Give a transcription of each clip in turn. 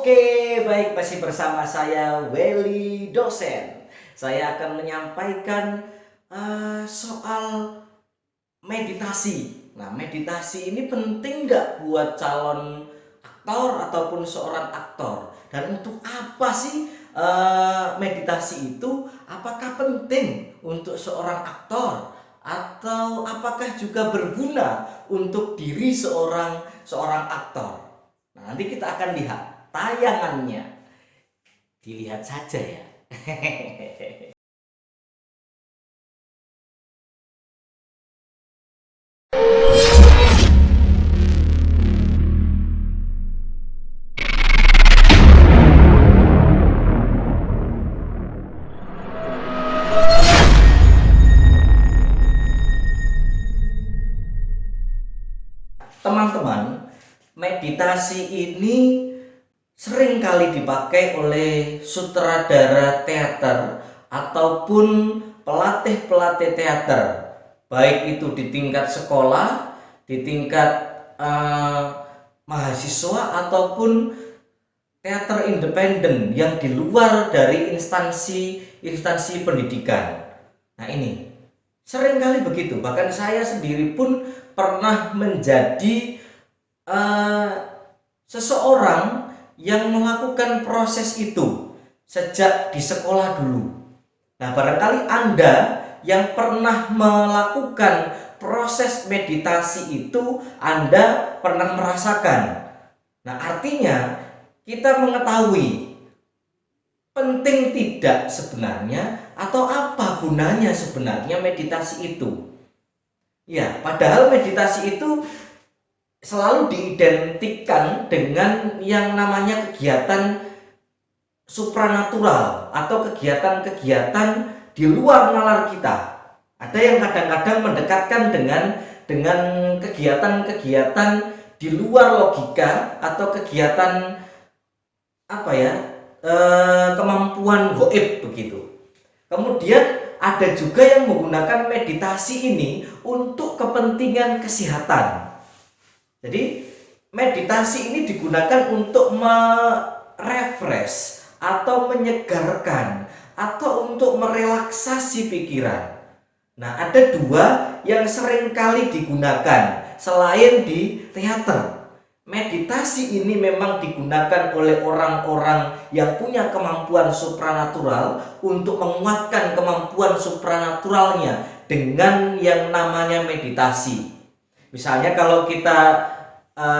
Oke, baik, masih bersama saya Welly Dosen. Saya akan menyampaikan soal meditasi. Nah, meditasi ini penting nggak buat calon aktor ataupun seorang aktor? Dan untuk apa sih meditasi itu? Apakah penting untuk seorang aktor? Atau apakah juga berguna untuk diri seorang aktor? Nah, nanti kita akan lihat tayangannya. Dilihat saja ya. Teman-teman, meditasi ini sering kali dipakai oleh sutradara teater ataupun pelatih-pelatih teater, baik itu di tingkat sekolah, di tingkat mahasiswa ataupun teater independen yang di luar dari instansi pendidikan. Nah, ini sering kali begitu. Bahkan saya sendiri pun pernah menjadi seseorang yang melakukan proses itu sejak di sekolah dulu. Nah, barangkali Anda yang pernah melakukan proses meditasi itu, Anda pernah merasakan. Nah, artinya kita mengetahui penting tidak sebenarnya atau apa gunanya sebenarnya meditasi itu. Ya, padahal meditasi itu selalu diidentikan dengan yang namanya kegiatan supranatural atau kegiatan-kegiatan di luar nalar kita. Ada yang kadang-kadang mendekatkan dengan kegiatan-kegiatan di luar logika atau kegiatan kemampuan gaib begitu. Kemudian ada juga yang menggunakan meditasi ini untuk kepentingan kesehatan. Jadi meditasi ini digunakan untuk merefresh atau menyegarkan atau untuk merelaksasi pikiran. Nah, ada dua yang sering kali digunakan selain di teater. Meditasi ini memang digunakan oleh orang-orang yang punya kemampuan supranatural untuk menguatkan kemampuan supranaturalnya dengan yang namanya meditasi. Misalnya kalau kita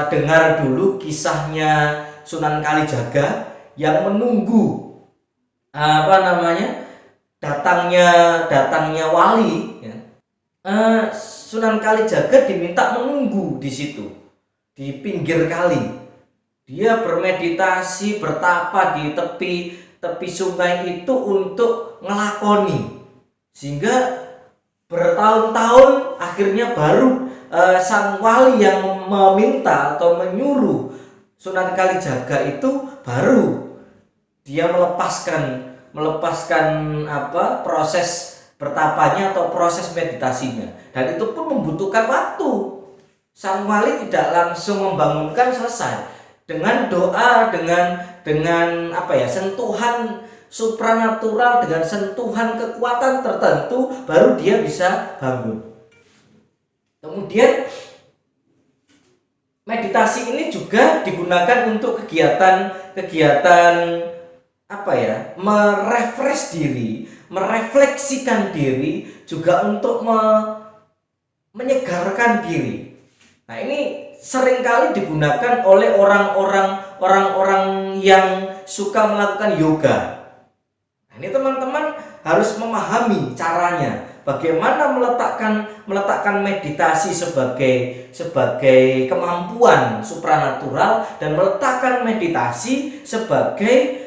dengar dulu kisahnya Sunan Kalijaga yang menunggu datangnya wali ya. Sunan Kalijaga diminta menunggu di situ di pinggir kali. Dia bermeditasi, bertapa di tepi sungai itu untuk ngelakoni, sehingga bertahun-tahun akhirnya baru sang wali yang meminta atau menyuruh Sunan Kalijaga itu baru dia melepaskan proses bertapanya atau proses meditasinya, dan itu pun membutuhkan waktu. Sang wali tidak langsung membangunkan selesai dengan doa, dengan sentuhan supranatural, dengan sentuhan kekuatan tertentu baru dia bisa bangun. Kemudian meditasi ini juga digunakan untuk kegiatan merefresh diri, merefleksikan diri, juga untuk menyegarkan diri. Nah, ini seringkali digunakan oleh orang-orang yang suka melakukan yoga. Nah, ini teman-teman harus memahami caranya. Bagaimana meletakkan meditasi sebagai kemampuan supranatural, dan meletakkan meditasi sebagai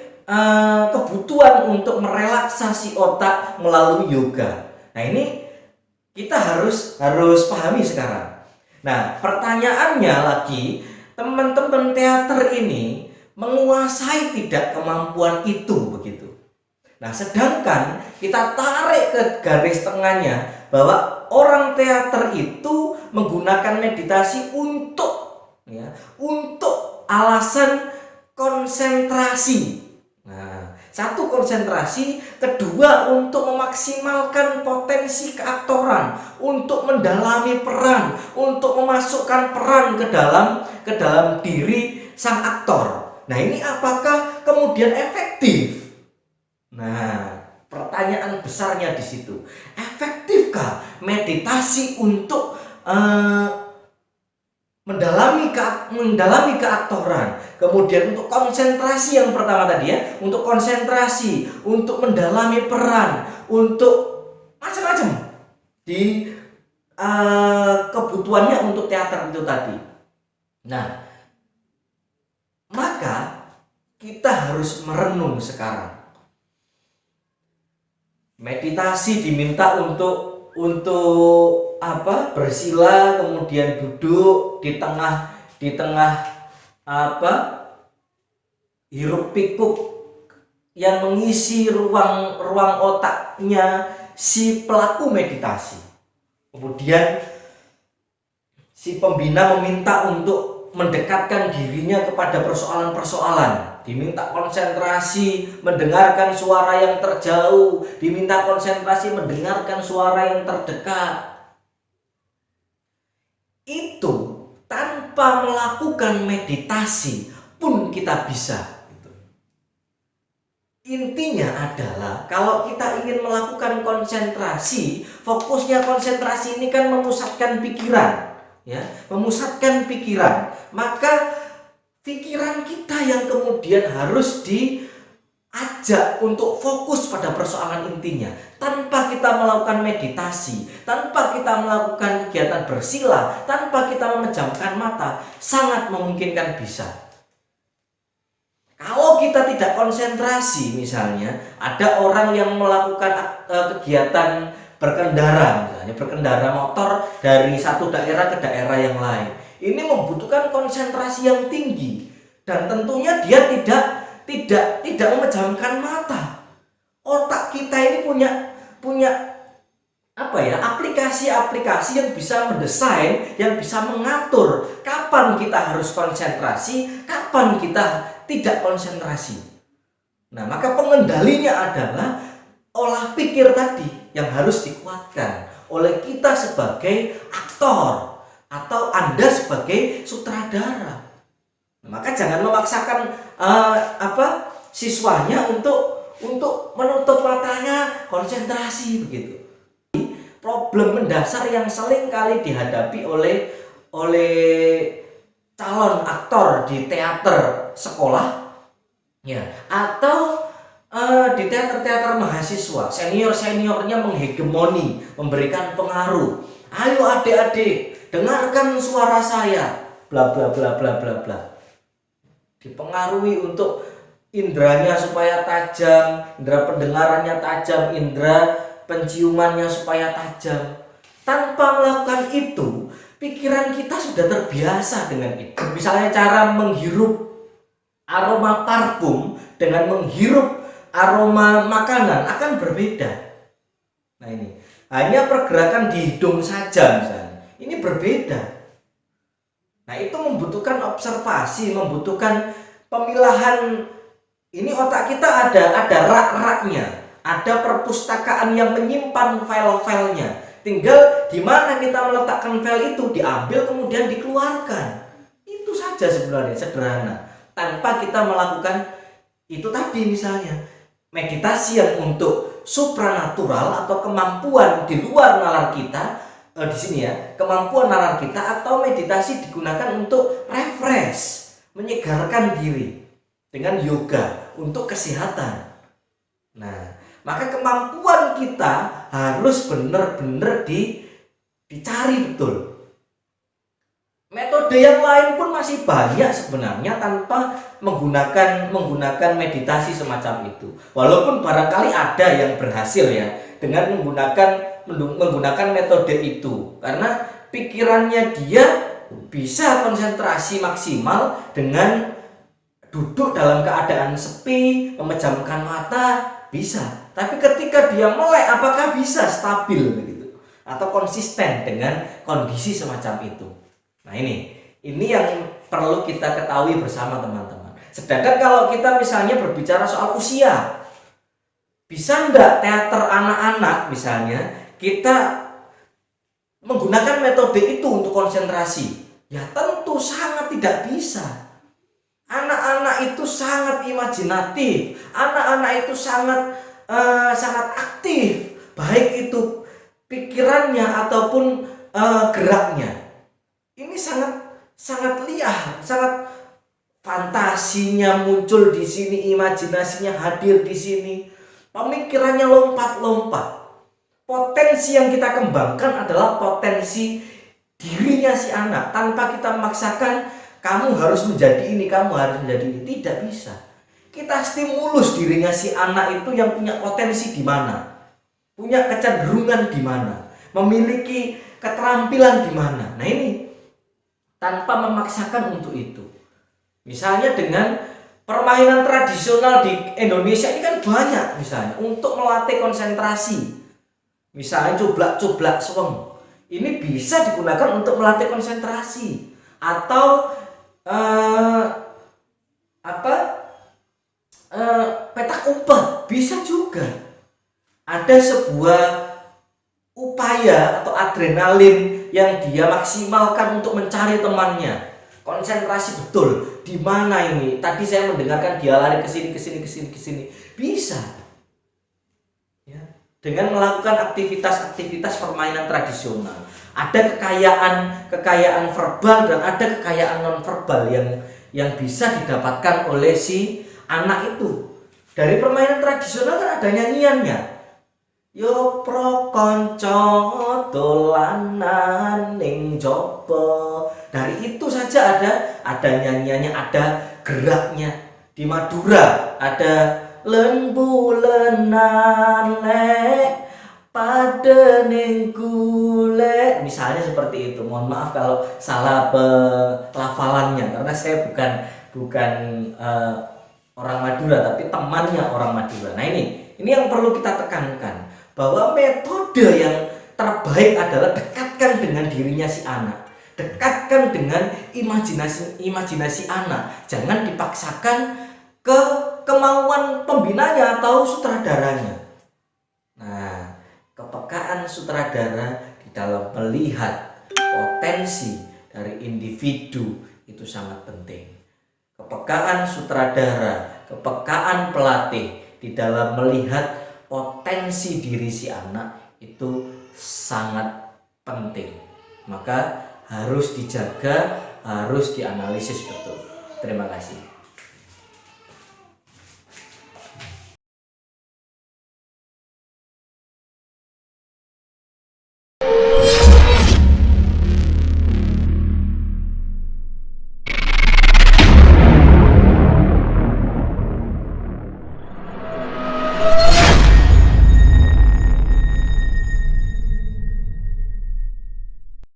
kebutuhan untuk merelaksasi otak melalui yoga. Nah, ini kita harus pahami sekarang. Nah, pertanyaannya lagi, teman-teman teater ini menguasai tidak kemampuan itu begitu. Nah, sedangkan kita tarik ke garis tengahnya bahwa orang teater itu menggunakan meditasi untuk alasan konsentrasi. Nah, satu konsentrasi, kedua untuk memaksimalkan potensi keaktoran, untuk mendalami peran, untuk memasukkan peran ke dalam diri sang aktor. Nah, ini apakah kemudian efektif? Nah, pertanyaan besarnya di situ. Efektifkah meditasi untuk mendalami keaktoran, kemudian untuk konsentrasi yang pertama tadi ya, untuk konsentrasi, untuk mendalami peran, untuk macam-macam di kebutuhannya untuk teater itu tadi. Nah, maka kita harus merenung sekarang. Meditasi diminta untuk apa? Bersila, kemudian duduk di tengah apa? Hiruk pikuk yang mengisi ruang otaknya si pelaku meditasi. Kemudian si pembina meminta untuk mendekatkan dirinya kepada persoalan-persoalan, diminta konsentrasi mendengarkan suara yang terjauh, diminta konsentrasi mendengarkan suara yang terdekat. Itu tanpa melakukan meditasi pun kita bisa. Intinya adalah kalau kita ingin melakukan konsentrasi, fokusnya konsentrasi ini kan memusatkan pikiran, ya, memusatkan pikiran. Maka pikiran kita yang kemudian harus diajak untuk fokus pada persoalan intinya. Tanpa kita melakukan meditasi, tanpa kita melakukan kegiatan bersila, tanpa kita memejamkan mata, sangat memungkinkan bisa. Kalau kita tidak konsentrasi, misalnya ada orang yang melakukan kegiatan berkendara, misalnya berkendara motor dari satu daerah ke daerah yang lain. Ini membutuhkan konsentrasi yang tinggi dan tentunya dia tidak memejamkan mata. Otak kita ini punya apa ya, aplikasi-aplikasi yang bisa mendesain, yang bisa mengatur kapan kita harus konsentrasi, kapan kita tidak konsentrasi. Nah, maka pengendalinya adalah olah pikir tadi yang harus dikuatkan oleh kita sebagai aktor atau Anda sebagai sutradara. Nah, maka jangan memaksakan siswanya untuk menutup matanya, konsentrasi begitu. Problem mendasar yang sering kali dihadapi oleh calon aktor di teater sekolah, ya, atau di teater-teater mahasiswa, seniornya menghegemoni, memberikan pengaruh. Ayo adik-adik, dengarkan suara saya, bla bla bla bla bla bla. Dipengaruhi untuk indranya supaya tajam, indera pendengarannya tajam, indera penciumannya supaya tajam. Tanpa melakukan itu, pikiran kita sudah terbiasa dengan itu. Misalnya cara menghirup aroma parfum dengan menghirup aroma makanan akan berbeda. Nah, ini hanya pergerakan di hidung saja misalnya, ini berbeda. Nah, itu membutuhkan observasi, membutuhkan pemilahan. Ini otak kita ada rak-raknya, ada perpustakaan yang menyimpan file-filenya. Tinggal di mana kita meletakkan file itu, diambil kemudian dikeluarkan. Itu saja sebenarnya, sederhana. Tanpa kita melakukan itu tadi, misalnya meditasi yang untuk supranatural atau kemampuan di luar nalar kita, di sini ya, kemampuan nalar kita, atau meditasi digunakan untuk refresh, menyegarkan diri dengan yoga untuk kesehatan. Nah, maka kemampuan kita harus benar-benar dicari betul. Metode yang lain pun masih banyak sebenarnya tanpa menggunakan meditasi semacam itu. Walaupun barangkali ada yang berhasil ya dengan menggunakan metode itu, karena pikirannya dia bisa konsentrasi maksimal dengan duduk dalam keadaan sepi, memejamkan mata, bisa. Tapi ketika dia melek, apakah bisa stabil begitu atau konsisten dengan kondisi semacam itu? Nah, ini yang perlu kita ketahui bersama teman-teman. Sedangkan kalau kita misalnya berbicara soal usia, bisa enggak teater anak-anak misalnya kita menggunakan metode itu untuk konsentrasi? Ya tentu sangat tidak bisa. Anak-anak itu sangat imajinatif, anak-anak itu sangat aktif, baik itu pikirannya ataupun geraknya. Ini sangat liar, sangat fantasinya muncul di sini, imajinasinya hadir di sini, pemikirannya lompat-lompat. Potensi yang kita kembangkan adalah potensi dirinya si anak, tanpa kita memaksakan kamu harus menjadi ini, kamu harus menjadi ini. Tidak bisa. Kita stimulus dirinya si anak itu yang punya potensi di mana, punya kecenderungan di mana, memiliki keterampilan di mana. Nah ini tanpa memaksakan untuk itu. Misalnya dengan permainan tradisional di Indonesia ini kan banyak, misalnya untuk melatih konsentrasi. Misalnya cublak-cublak sweng. Ini bisa digunakan untuk melatih konsentrasi. Atau petak umpet bisa juga. Ada sebuah upaya atau adrenalin yang dia maksimalkan untuk mencari temannya. Konsentrasi betul. Di mana ini? Tadi saya mendengarkan dia lari ke sini. Bisa. Ya. Dengan melakukan aktivitas permainan tradisional. Ada kekayaan verbal dan ada kekayaan non verbal yang bisa didapatkan oleh si anak itu. Dari permainan tradisional kan ada nyanyiannya. Yo pro konco dolanan ning jopo. Dari itu saja ada nyanyiannya, ada geraknya. Di Madura ada lembulenan lek pada ning gulek, misalnya seperti itu. Mohon maaf kalau salah pelafalannya karena saya bukan orang Madura, tapi temannya orang Madura. Nah ini yang perlu kita tekankan, bahwa metode yang terbaik adalah dekatkan dengan dirinya si anak, dekatkan dengan imajinasi anak, jangan dipaksakan ke kemauan pembinanya atau sutradaranya. Nah, kepekaan sutradara di dalam melihat potensi dari individu itu sangat penting. Kepekaan sutradara, kepekaan pelatih di dalam melihat potensi diri si anak itu sangat penting. Maka harus dijaga, harus dianalisis betul. Terima kasih.